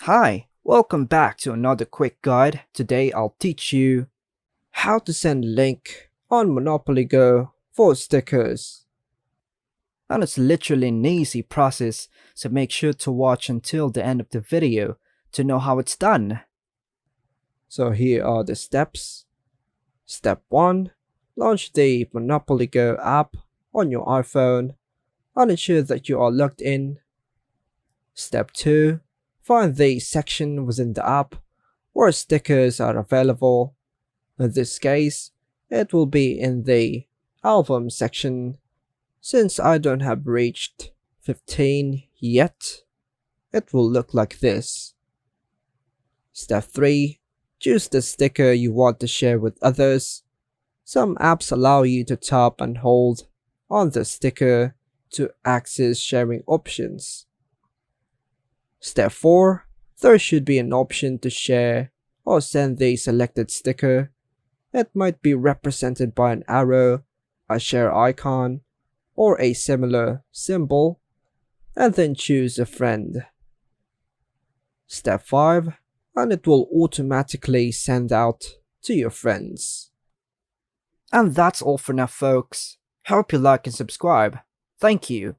Hi, welcome back to another quick guide. Today I'll teach you how to send link on Monopoly Go for stickers. And it's literally an easy process, so make sure to watch until the end of the video to know how it's done. So here are the steps. Step 1. Launch the Monopoly Go app on your iPhone and ensure that you are logged in. Step 2. Find the section within the app where stickers are available. In this case, it will be in the album section. Since I don't have reached 15 yet, it will look like this. Step 3. Choose the sticker you want to share with others. Some apps allow you to tap and hold on the sticker to access sharing options. Step 4. There should be an option to share or send the selected sticker. It might be represented by an arrow, a share icon, or a similar symbol, and then choose a friend. Step 5. And it will automatically send out to your friends. And that's all for now, folks. Hope you like and subscribe. Thank you.